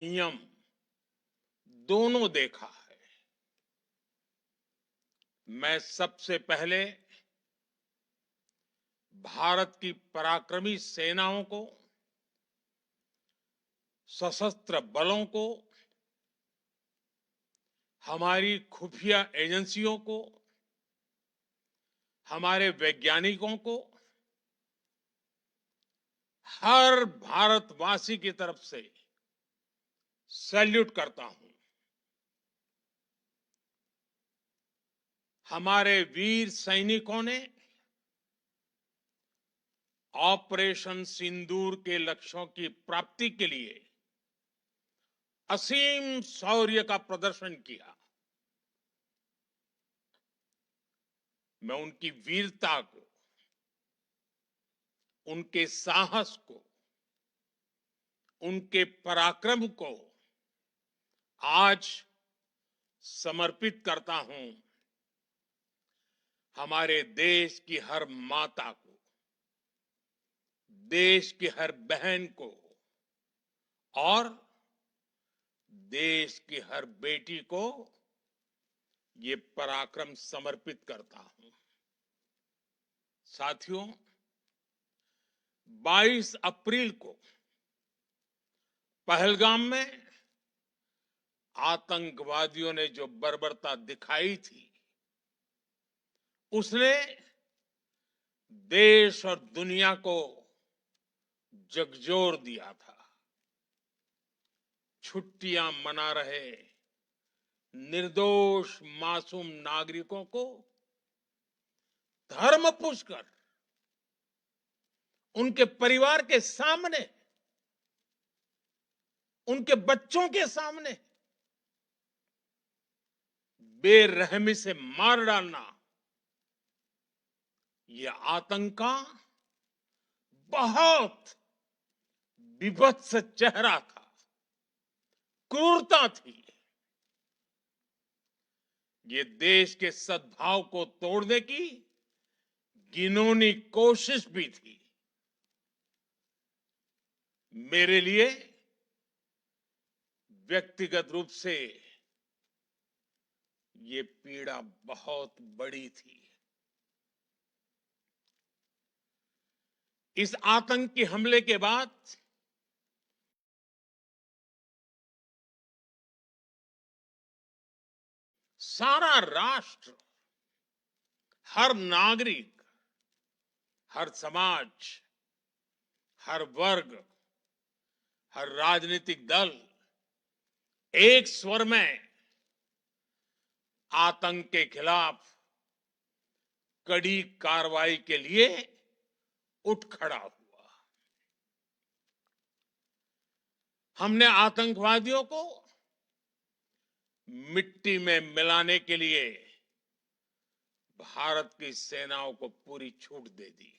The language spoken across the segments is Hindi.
नियम दोनों देखा है। मैं सबसे पहले भारत की पराक्रमी सेनाओं को, सशस्त्र बलों को, हमारी खुफिया एजेंसियों को, हमारे वैज्ञानिकों को, हर भारतवासी की तरफ से सैल्यूट करता हूं। हमारे वीर सैनिकों ने ऑपरेशन सिंदूर के लक्ष्यों की प्राप्ति के लिए असीम शौर्य का प्रदर्शन किया। मैं उनकी वीरता को, उनके साहस को, उनके पराक्रम को आज समर्पित करता हूं हमारे देश की हर माता को, देश की हर बहन को और देश की हर बेटी को ये पराक्रम समर्पित करता हूं। साथियों, 22 अप्रैल को पहलगाम में आतंकवादियों ने जो बर्बरता दिखाई थी, उसने देश और दुनिया को झकझोर दिया था। छुट्टियां मना रहे निर्दोष मासूम नागरिकों को धर्म पूछकर उनके परिवार के सामने, उनके बच्चों के सामने बेरहमी से मार डालना, यह आतंक का बहुत विभत्स चेहरा था, क्रूरता थी। ये देश के सद्भाव को तोड़ने की घिनौनी कोशिश भी थी। मेरे लिए व्यक्तिगत रूप से ये पीड़ा बहुत बड़ी थी। इस आतंकी हमले के बाद सारा राष्ट्र, हर नागरिक, हर समाज, हर वर्ग, हर राजनीतिक दल एक स्वर में आतंक के खिलाफ कड़ी कार्रवाई के लिए उठ खड़ा हुआ। हमने आतंकवादियों को मिट्टी में मिलाने के लिए भारत की सेनाओं को पूरी छूट दे दी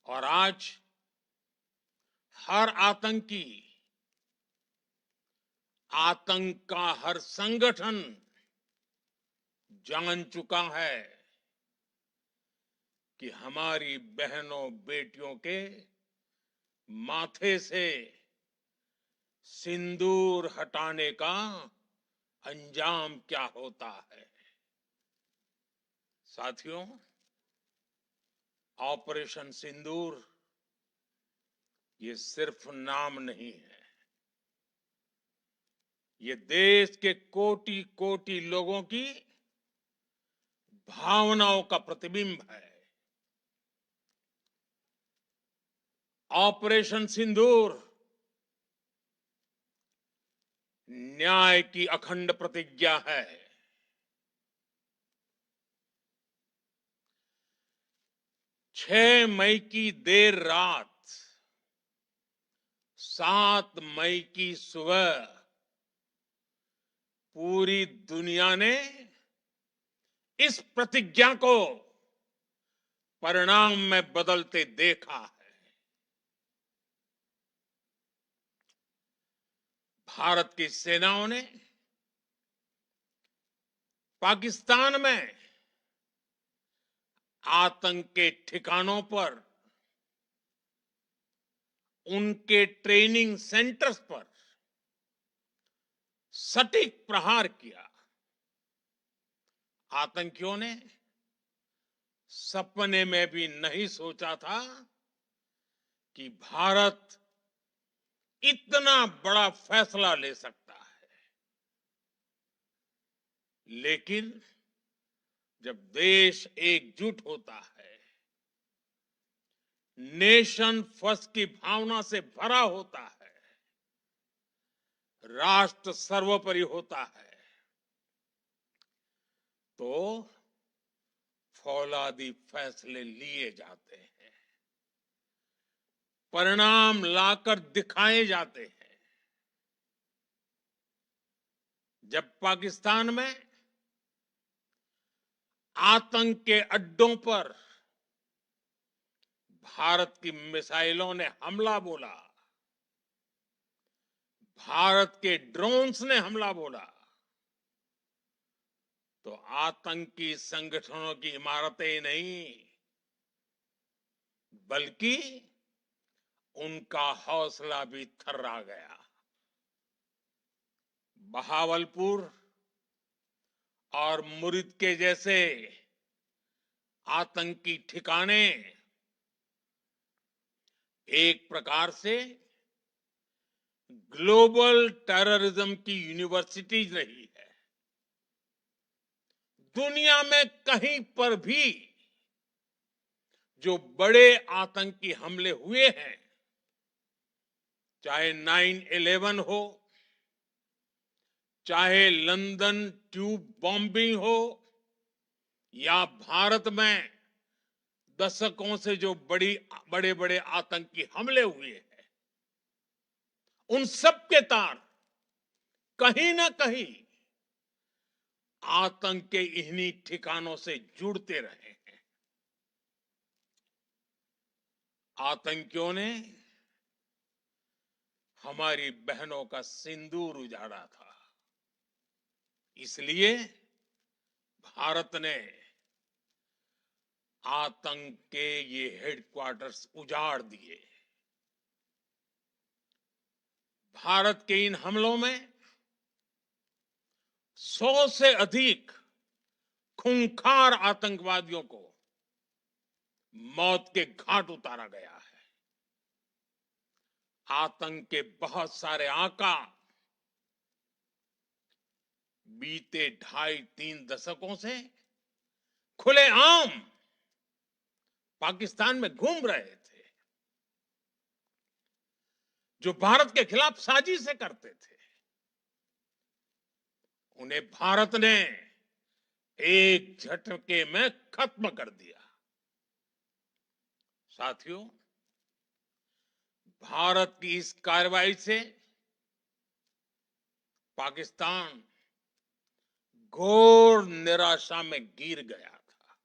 और आज हर आतंकी, आतंक का हर संगठन जान चुका है कि हमारी बहनों बेटियों के माथे से सिंदूर हटाने का अंजाम क्या होता है। साथियों, ऑपरेशन सिंदूर ये सिर्फ नाम नहीं है, ये देश के कोटि कोटि लोगों की भावनाओं का प्रतिबिंब है। ऑपरेशन सिंदूर न्याय की अखंड प्रतिज्ञा है। 6 मई की देर रात, 7 मई की सुबह पूरी दुनिया ने इस प्रतिज्ञा को परिणाम में बदलते देखा है। भारत की सेनाओं ने पाकिस्तान में आतंक के ठिकानों पर उनके ट्रेनिंग सेंटर्स पर सटीक प्रहार किया। आतंकियों ने सपने में भी नहीं सोचा था कि भारत इतना बड़ा फैसला ले सकता है। लेकिन जब देश एकजुट होता है, नेशन फर्स्ट की भावना से भरा होता है, राष्ट्र सर्वोपरि होता है, तो फौलादी फैसले लिए जाते हैं, परिणाम लाकर दिखाए जाते हैं। जब पाकिस्तान में आतंक के अड्डों पर भारत की मिसाइलों ने हमला बोला, भारत के ड्रोन्स ने हमला बोला, तो आतंकी संगठनों की इमारतें नहीं, बल्कि उनका हौसला भी थर्रा गया। बहावलपुर और मुरिद के जैसे आतंकी ठिकाने एक प्रकार से ग्लोबल टेररिज्म की यूनिवर्सिटीज रही है। दुनिया में कहीं पर भी जो बड़े आतंकी हमले हुए हैं, चाहे 9/11 हो, चाहे लंदन ट्यूब बॉम्बिंग हो, या भारत में दशकों से जो बड़े बड़े आतंकी हमले हुए हैं, उन सब के तार कहीं ना कहीं आतंक के इन्हीं ठिकानों से जुड़ते रहे हैं। आतंकियों ने हमारी बहनों का सिंदूर उजाड़ा था, इसलिए भारत ने आतंक के ये हेडक्वार्टर्स उजाड़ दिए। भारत के इन हमलों में 100 से अधिक खूंखार आतंकवादियों को मौत के घाट उतारा गया है। आतंक के बहुत सारे आका बीते 2.5-3 दशकों से खुलेआम पाकिस्तान में घूम रहे थे, जो भारत के खिलाफ साजिशें करते थे। उन्हें भारत ने एक झटके में खत्म कर दिया। साथियों, भारत की इस कार्रवाई से पाकिस्तान घोर निराशा में गिर गया था,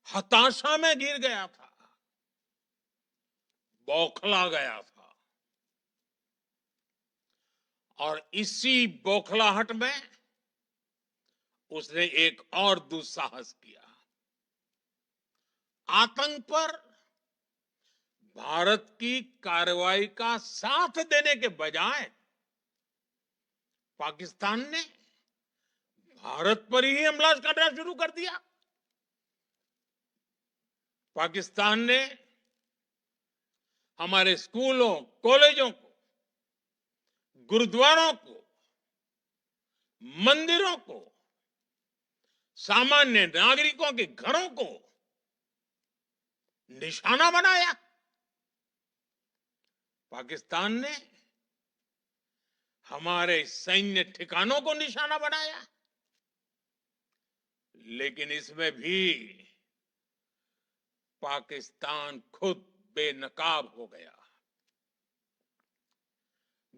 हताशा में गिर गया था, बौखला गया था। और इसी बौखलाहट में उसने एक और दुस्साहस किया। आतंक पर भारत की कार्रवाई का साथ देने के बजाय पाकिस्तान ने भारत पर ही हमला करना शुरू कर दिया। पाकिस्तान ने हमारे स्कूलों, कॉलेजों को, गुरुद्वारों को, मंदिरों को, सामान्य नागरिकों के घरों को निशाना बनाया। पाकिस्तान ने हमारे सैन्य ठिकानों को निशाना बनाया। लेकिन इसमें भी पाकिस्तान खुद बेनकाब हो गया।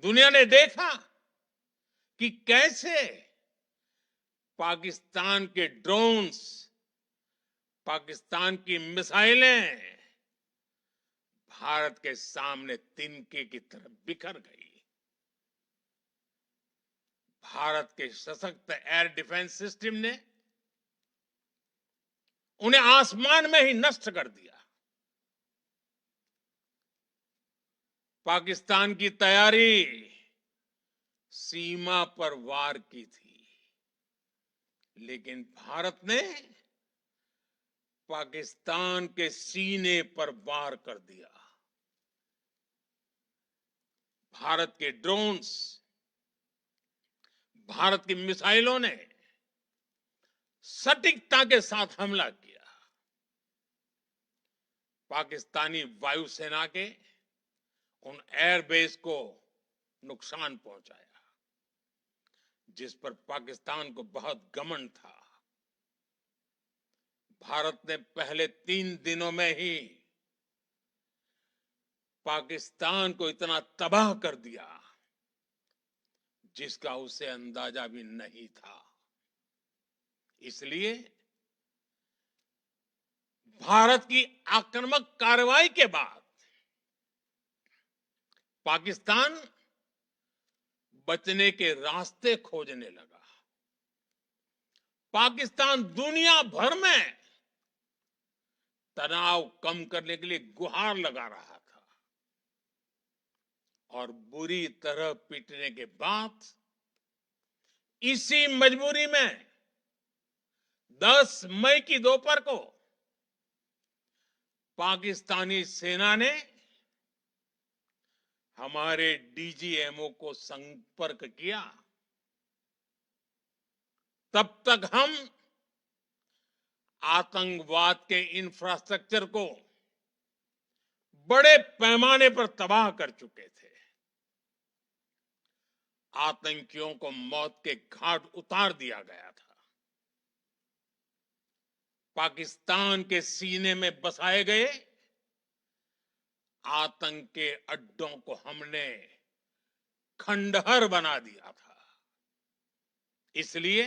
दुनिया ने देखा कि कैसे पाकिस्तान के ड्रोन्स, पाकिस्तान की मिसाइलें भारत के सामने तिनके की तरह बिखर गई। भारत के सशक्त एयर डिफेंस सिस्टम ने उन्हें आसमान में ही नष्ट कर दिया। पाकिस्तान की तैयारी सीमा पर वार की थी, लेकिन भारत ने पाकिस्तान के सीने पर वार कर दिया। भारत के ड्रोन्स, भारत की मिसाइलों ने सटीकता के साथ हमला किया। पाकिस्तानी वायुसेना के उन एयरबेस को नुकसान पहुंचाया, जिस पर पाकिस्तान को बहुत घमंड था। भारत ने पहले 3 दिनों में ही पाकिस्तान को इतना तबाह कर दिया जिसका उसे अंदाजा भी नहीं था। इसलिए भारत की आक्रामक कार्रवाई के बाद पाकिस्तान बचने के रास्ते खोजने लगा। पाकिस्तान दुनिया भर में तनाव कम करने के लिए गुहार लगा रहा था और बुरी तरह पीटने के बाद इसी मजबूरी में 10 मई की दोपहर को पाकिस्तानी सेना ने हमारे डीजीएमओ को संपर्क किया। तब तक हम आतंकवाद के इंफ्रास्ट्रक्चर को बड़े पैमाने पर तबाह कर चुके थे। आतंकियों को मौत के घाट उतार दिया गया था। पाकिस्तान के सीने में बसाए गए आतंक के अड्डों को हमने खंडहर बना दिया था। इसलिए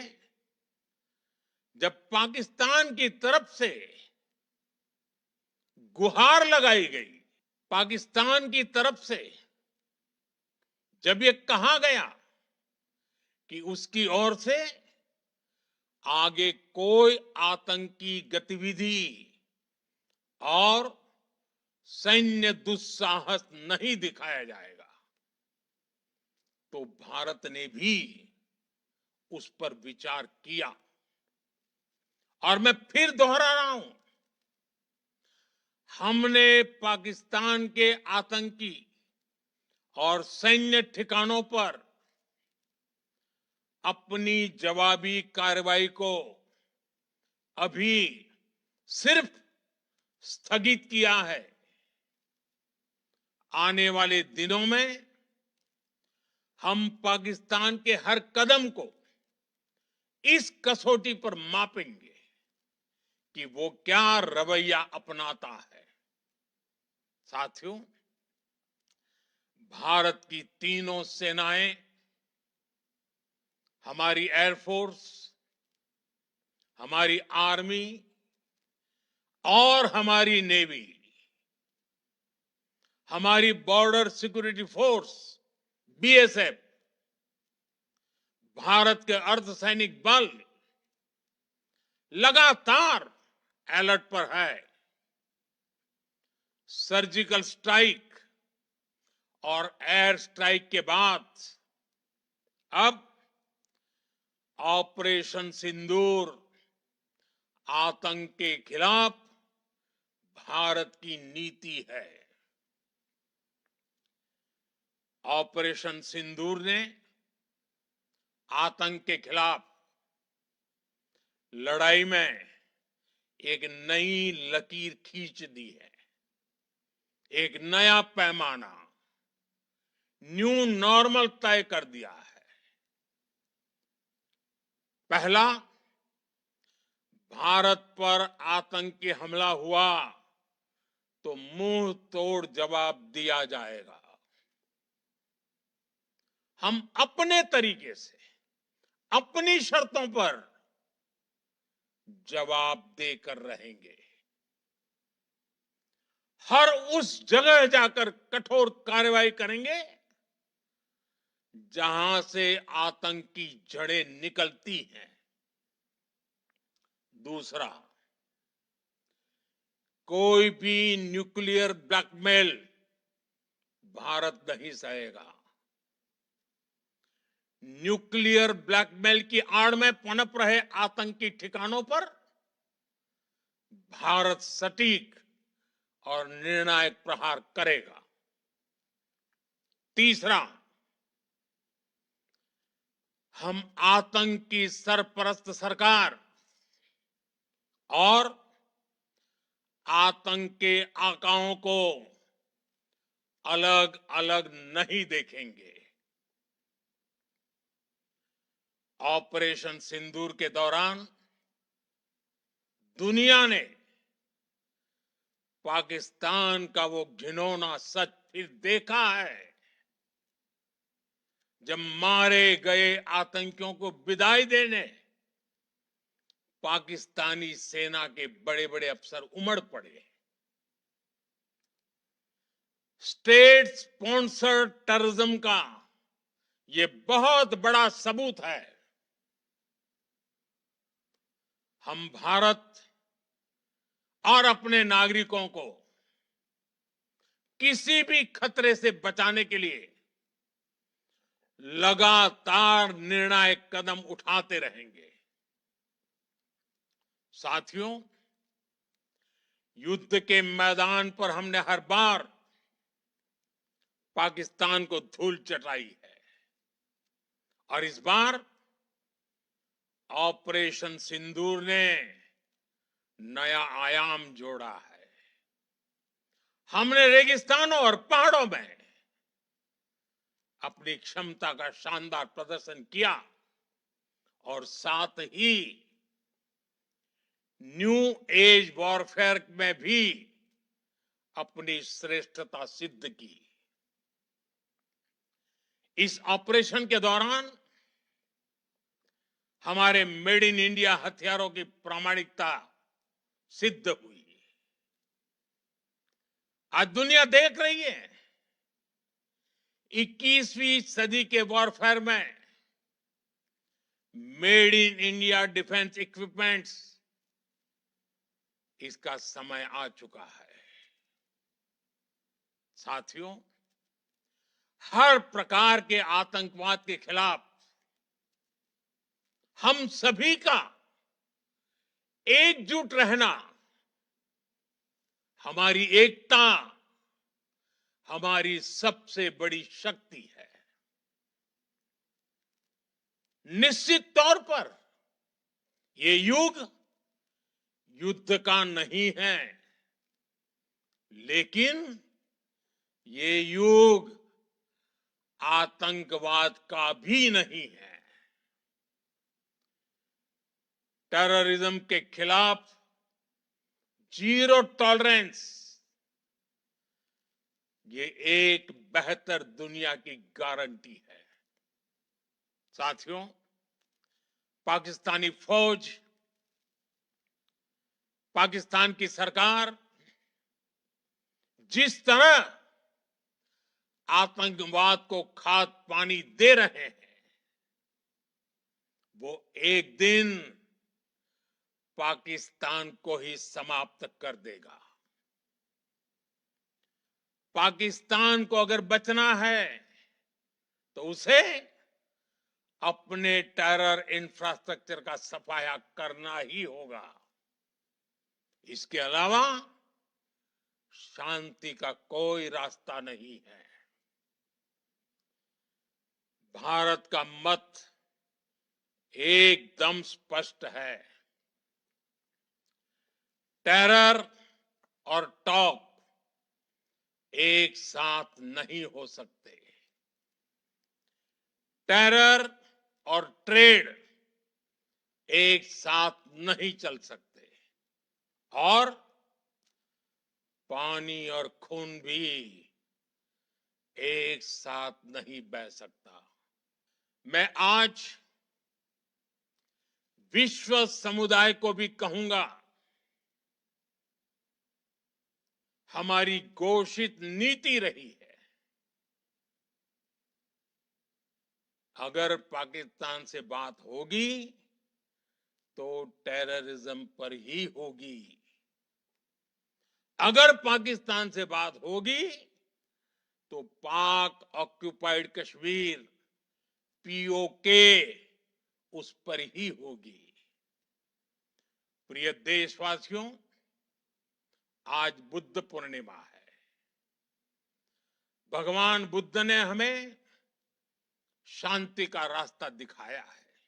जब पाकिस्तान की तरफ से गुहार लगाई गई, पाकिस्तान की तरफ से जब ये कहा गया कि उसकी ओर से आगे कोई आतंकी गतिविधि और सैन्य दुस्साहस नहीं दिखाया जाएगा, तो भारत ने भी उस पर विचार किया। और मैं फिर दोहरा रहा हूं, हमने पाकिस्तान के आतंकी और सैन्य ठिकानों पर अपनी जवाबी कार्रवाई को अभी सिर्फ स्थगित किया है। आने वाले दिनों में हम पाकिस्तान के हर कदम को इस कसौटी पर मापेंगे कि वो क्या रवैया अपनाता है। साथियों, भारत की तीनों सेनाएं, हमारी एयरफोर्स, हमारी आर्मी और हमारी नेवी, हमारी border security force BSF, Bharat के अर्धसैनिक बल लगातार अलर्ट पर है। सर्जिकल स्ट्राइक और एयर स्ट्राइक के बाद अब ऑपरेशन सिंदूर आतंक के खिलाफ भारत की नीति है। ऑपरेशन सिंदूर ने आतंक के खिलाफ लड़ाई में एक नई लकीर खींच दी है, एक नया पैमाना, न्यू नॉर्मल तय कर दिया है। पहला, भारत पर आतंकी हमला हुआ तो मुंह तोड़ जवाब दिया जाएगा। हम अपने तरीके से, अपनी शर्तों पर जवाब देकर रहेंगे। हर उस जगह जाकर कठोर कार्रवाई करेंगे जहां से आतंक की जड़ें निकलती हैं। दूसरा, कोई भी न्यूक्लियर ब्लैकमेल भारत नहीं सहेगा। न्यूक्लियर ब्लैकमेल की आड़ में पनप रहे आतंकी ठिकानों पर भारत सटीक और निर्णायक प्रहार करेगा। तीसरा, हम आतंक की सरपरस्त सरकार और आतंक के आकाओं को अलग अलग नहीं देखेंगे। ऑपरेशन सिंदूर के दौरान दुनिया ने पाकिस्तान का वो घिनौना सच फिर देखा है, जब मारे गए आतंकियों को विदाई देने पाकिस्तानी सेना के बड़े बड़े अफसर उमड़ पड़े। स्टेट स्पॉन्सर्ड टेररिज्म का ये बहुत बड़ा सबूत है। हम भारत और अपने नागरिकों को किसी भी खतरे से बचाने के लिए लगातार निर्णायक कदम उठाते रहेंगे। साथियों, युद्ध के मैदान पर हमने हर बार पाकिस्तान को धूल चटाई है और इस बार ऑपरेशन सिंदूर ने नया आयाम जोड़ा है। हमने रेगिस्तानों और पहाड़ों में अपनी क्षमता का शानदार प्रदर्शन किया और साथ ही न्यू एज वॉरफेयर में भी अपनी श्रेष्ठता सिद्ध की। इस ऑपरेशन के दौरान हमारे मेड इन इंडिया हथियारों की प्रामाणिकता सिद्ध हुई। आज दुनिया देख रही है 21वीं सदी के वॉरफेयर में made in India defence equipments, इसका समय आ चुका है। साथियों, हर प्रकार के आतंकवाद के खिलाफ हम सभी का एकजुट रहना हमारी एकता, हमारी सबसे बड़ी शक्ति है। निश्चित तौर पर ये युग युद्ध का नहीं है, लेकिन ये युग आतंकवाद का भी नहीं है। टेररिज्म के खिलाफ जीरो टॉलरेंस, ये एक बेहतर दुनिया की गारंटी है। साथियों, पाकिस्तानी फौज, पाकिस्तान की सरकार जिस तरह आतंकवाद को खाद पानी दे रहे हैं, वो एक दिन पाकिस्तान को ही समाप्त कर देगा। पाकिस्तान को अगर बचना है तो उसे अपने टेरर इंफ्रास्ट्रक्चर का सफाया करना ही होगा। इसके अलावा शांति का कोई रास्ता नहीं है। भारत का मत एकदम स्पष्ट है। टेरर और टॉप एक साथ नहीं हो सकते। टेरर और ट्रेड एक साथ नहीं चल सकते और पानी और खून भी एक साथ नहीं बह सकता। मैं आज विश्व समुदाय को भी कहूंगा, हमारी घोषित नीति रही है, अगर पाकिस्तान से बात होगी तो टेररिज्म पर ही होगी। अगर पाकिस्तान से बात होगी तो पाक ऑक्यूपाइड कश्मीर पीओके उस पर ही होगी। प्रिय देशवासियों, आज बुद्ध पूर्णिमा है। भगवान बुद्ध ने हमें शांति का रास्ता दिखाया है।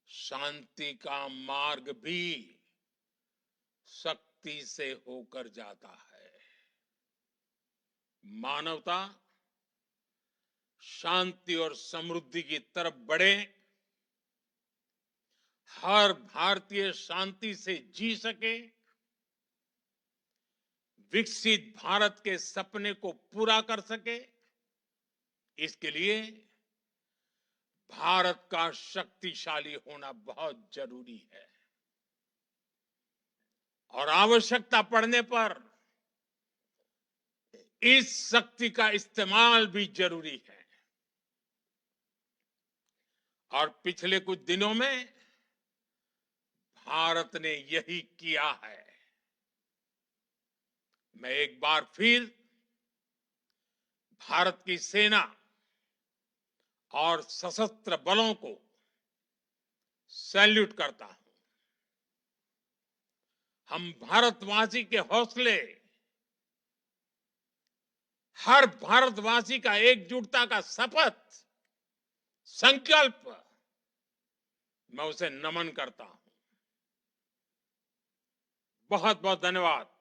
शांति का मार्ग भी शक्ति से होकर जाता है। मानवता शांति और समृद्धि की तरफ बढ़े, हर भारतीय शांति से जी सके, विकसित भारत के सपने को पूरा कर सके, इसके लिए भारत का शक्तिशाली होना बहुत जरूरी है। और आवश्यकता पड़ने पर इस शक्ति का इस्तेमाल भी जरूरी है। और पिछले कुछ दिनों में भारत ने यही किया है। मैं एक बार फिर भारत की सेना और सशस्त्र बलों को सैल्यूट करता हूं। हम भारतवासी के हौसले, हर भारतवासी का एकजुटता का शपथ, संकल्प, मैं उसे नमन करता हूं। बहुत बहुत धन्यवाद।